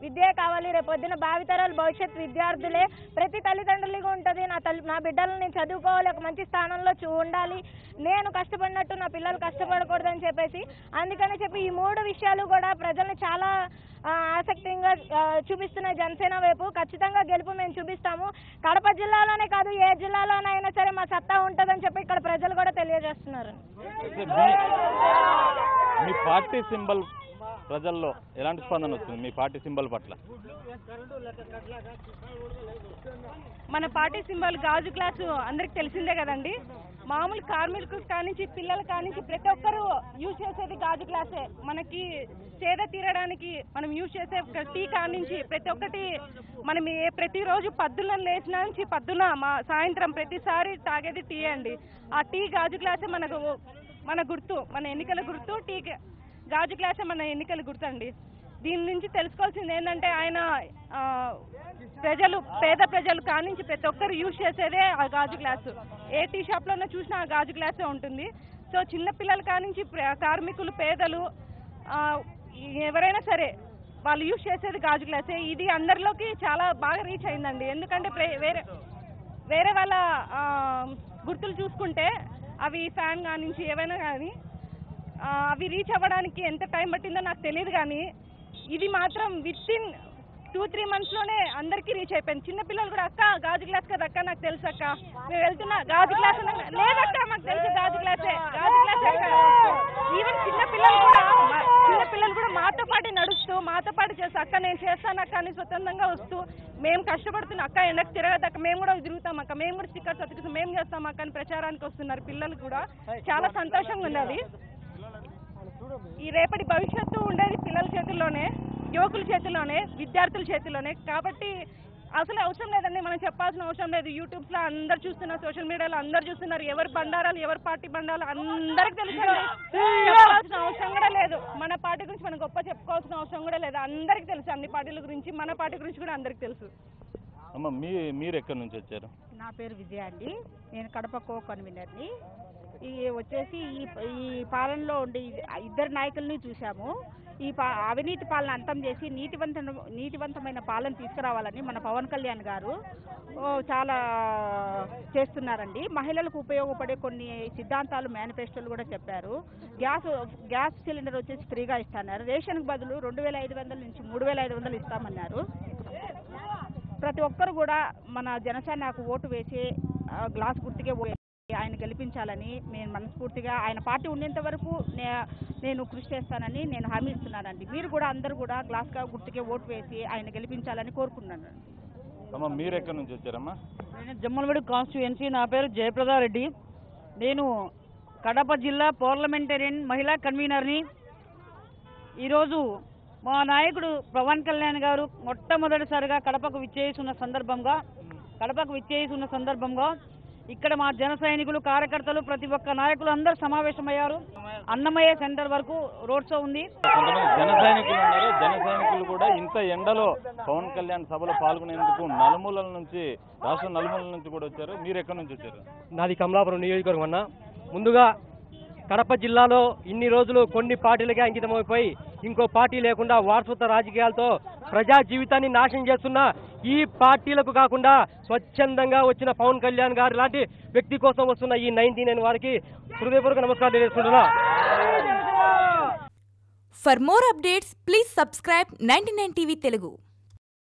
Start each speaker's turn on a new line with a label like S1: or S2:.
S1: విద్యే కావాలి. రేపు పొద్దున భావితరాలు భవిష్యత్ విద్యార్థులే ప్రతి తల్లిదండ్రులుగా ఉంటుంది. నా బిడ్డలను నేను చదువుకోవాలి, ఒక మంచి స్థానంలో ఉండాలి, నేను కష్టపడినట్టు నా పిల్లలు కష్టపడకూడదని చెప్పేసి అందుకని చెప్పి ఈ 3 విషయాలు కూడా ప్రజల్ని చాలా ఆసక్తిగా చూపిస్తున్న జనసేన వైపు ఖచ్చితంగా గెలుపు మేము చూపిస్తాము. కడప జిల్లాలోనే కాదు ఏ జిల్లాలోనైనా సరే మా సత్తా ఉంటుందని చెప్పి ఇక్కడ ప్రజలు కూడా తెలియజేస్తున్నారు.
S2: మీ పార్టీ సింబల్ ప్రజల్లో ఎలాంటి స్పందన వస్తుంది మీ పార్టీ సింబల్ పట్ల?
S3: మన పార్టీ సింబల్ గాజు గ్లాసు అందరికి తెలిసిందే కదండి. మామూలు కార్మికులు కానించి పిల్లల కానించి ప్రతి ఒక్కరు యూజ్ చేసేది గాజు గ్లాసే. మనకి సేద తీరడానికి మనం యూజ్ చేసే టీ కానించి ప్రతి ఒక్కటి మనం ప్రతిరోజు పద్దున లేచిన నుంచి పొద్దున సాయంత్రం ప్రతిసారి తాగేది టీ అండి. ఆ టీ గాజు గ్లాసే మన గుర్తు, మన ఎన్నికల గుర్తు. టీ గాజు గ్లాసే మన ఎన్నికల గుర్తు అండి. దీని నుంచి తెలుసుకోవాల్సింది ఏంటంటే ఆయన పేద ప్రజలు కానించి ప్రతి ఒక్కరు యూజ్ చేసేదే ఆ గాజు గ్లాసు. ఏ టీ షాప్లోనే చూసినా ఆ గాజు గ్లాసే ఉంటుంది. సో చిన్నపిల్లలు కానించి కార్మికులు, పేదలు ఎవరైనా సరే వాళ్ళు యూజ్ చేసేది గాజు గ్లాసే. ఇది అందరిలోకి చాలా బాగా రీచ్ అయిందండి. ఎందుకంటే వేరే వాళ్ళ గుర్తులు చూసుకుంటే అవి ఫ్యాన్ కానించి ఏవైనా కానీ అవి రీచ్ అవ్వడానికి ఎంత టైం పట్టిందో నాకు తెలియదు, కానీ ఇది మాత్రం వితిన్ 2-3 monthsలోనే అందరికీ రీచ్ అయిపోయింది. చిన్నపిల్లలు కూడా అక్క గాజు గ్లాస్ కదా అక్క, నాకు తెలుసు అక్క, మేము వెళ్తున్నా గాజు గ్లాస్ లేదక్క మాకు తెలుసు గాజు గ్లాసే అక్క. ఈవెన్ చిన్నపిల్లలు కూడా మాతో పాటు నడుస్తూ మాతో పాటు చేస్తా అక్క నేను చేస్తాను అక్క అని స్వతంత్రంగా వస్తూ మేము కష్టపడుతున్నాం అక్క, ఎండకు తిరగదక్క, మేము కూడా తిరుగుతాం అక్క, మేము కూడా స్టిక్కర్స్ అతికిస్తాం, మేము చేస్తాం అక్క అని ప్రచారానికి వస్తున్నారు పిల్లలు కూడా. చాలా సంతోషంగా ఉంది. అది ఈ రేపటి భవిష్యత్తు ఉండేది పిల్లల చేతుల్లోనే, యువకుల చేతుల్లోనే, విద్యార్థుల చేతుల్లోనే. కాబట్టి అసలు అవసరం లేదండి, మనం చెప్పాల్సిన అవసరం లేదు. యూట్యూబ్స్లో అందరు చూస్తున్నారు, సోషల్ మీడియాలో అందరు చూస్తున్నారు, ఎవరి బండారాలు ఎవరి పార్టీ బండారాలు అందరికి తెలుసు. చెప్పాల్సిన అవసరం కూడా లేదు. మన పార్టీ గురించి మనం గొప్ప చెప్పుకోవాల్సిన అవసరం కూడా లేదు. అందరికి తెలుసు అన్ని పార్టీల గురించి, మన పార్టీ గురించి కూడా అందరికి తెలుసు.
S2: అమ్మ మీరు ఎక్కడి నుంచి వచ్చారు?
S4: నా పేరు విజయ అండి, నేను కడప కో కన్వీనర్ని. వచ్చేసి ఈ పాలనలో ఉండి 2 నాయకుల్ని చూసాము. ఈ అవినీతి పాలన అంతం చేసి నీతివంతమైన పాలన తీసుకురావాలని మన పవన్ కళ్యాణ్ గారు చాలా చేస్తున్నారండి. మహిళలకు ఉపయోగపడే కొన్ని సిద్ధాంతాలు మేనిఫెస్టోలు కూడా చెప్పారు. గ్యాస్ సిలిండర్ వచ్చేసి ఫ్రీగా ఇస్తున్నారు. రేషన్కి బదులు 2500 నుంచి 3500 ఇస్తామన్నారు. ప్రతి ఒక్కరు కూడా మన జనసేనకు ఓటు వేసి గ్లాస్ గుర్తుకే ఆయన గెలిపించాలని నేను మనస్ఫూర్తిగా ఆయన పార్టీ ఉండేంత వరకు నేను కృషి చేస్తానని నేను హామీ ఇస్తున్నానండి. మీరు కూడా అందరూ కూడా గ్లాస్ గుర్తుకే ఓటు వేసి ఆయన గెలిపించాలని కోరుకుంటున్నాను.
S2: మీరు ఎక్కడి నుంచి వచ్చారమ్మా?
S5: నేను జమ్మలమడుగు కాన్స్టిట్యుయెన్సీ, నా పేరు జయప్రదారెడ్డి. నేను కడప జిల్లా పార్లమెంటేరియన్ మహిళా కన్వీనర్ని. ఈరోజు మా నాయకుడు పవన్ కళ్యాణ్ గారు మొట్టమొదటిసారిగా కడపకు విచ్చేస్తున్న సందర్భంగా ఇక్కడ మా జన సైనికులు, కార్యకర్తలు, ప్రతి ఒక్క నాయకులు అందరూ సమావేశమయ్యారు. అన్నమయ్య సెంటర్ వరకు రోడ్ షో ఉంది.
S2: జన సైనికులు ఉన్నారు. జన సైనికులు కూడా ఇంత ఎండలో పవన్ కళ్యాణ్ సభలో పాల్గొనేందుకు రాష్ట్ర నలుమూలల నుంచి కూడా వచ్చారు. మీరు ఎక్కడి నుంచి వచ్చారు?
S6: నాది కమలాపురం నియోజకవర్గం అన్న. ముందుగా కడప జిల్లాలో ఇన్ని రోజులు కొన్ని పార్టీలకే అంకితమైపోయి ఇంకో పార్టీ లేకుండా వారసత్వ రాజకీయాలతో ప్రజా జీవితాన్ని నాశనం చేస్తున్న ఈ పార్టీలకు కాకుండా స్వచ్ఛందంగా వచ్చిన పవన్ కళ్యాణ్ గారు లాంటి వ్యక్తి కోసం వస్తున్న ఈ 99 వారికి హృదయపూర్వక నమస్కారం తెలియజేస్తున్నా.
S7: For more updates, please subscribe 99 TV Telugu.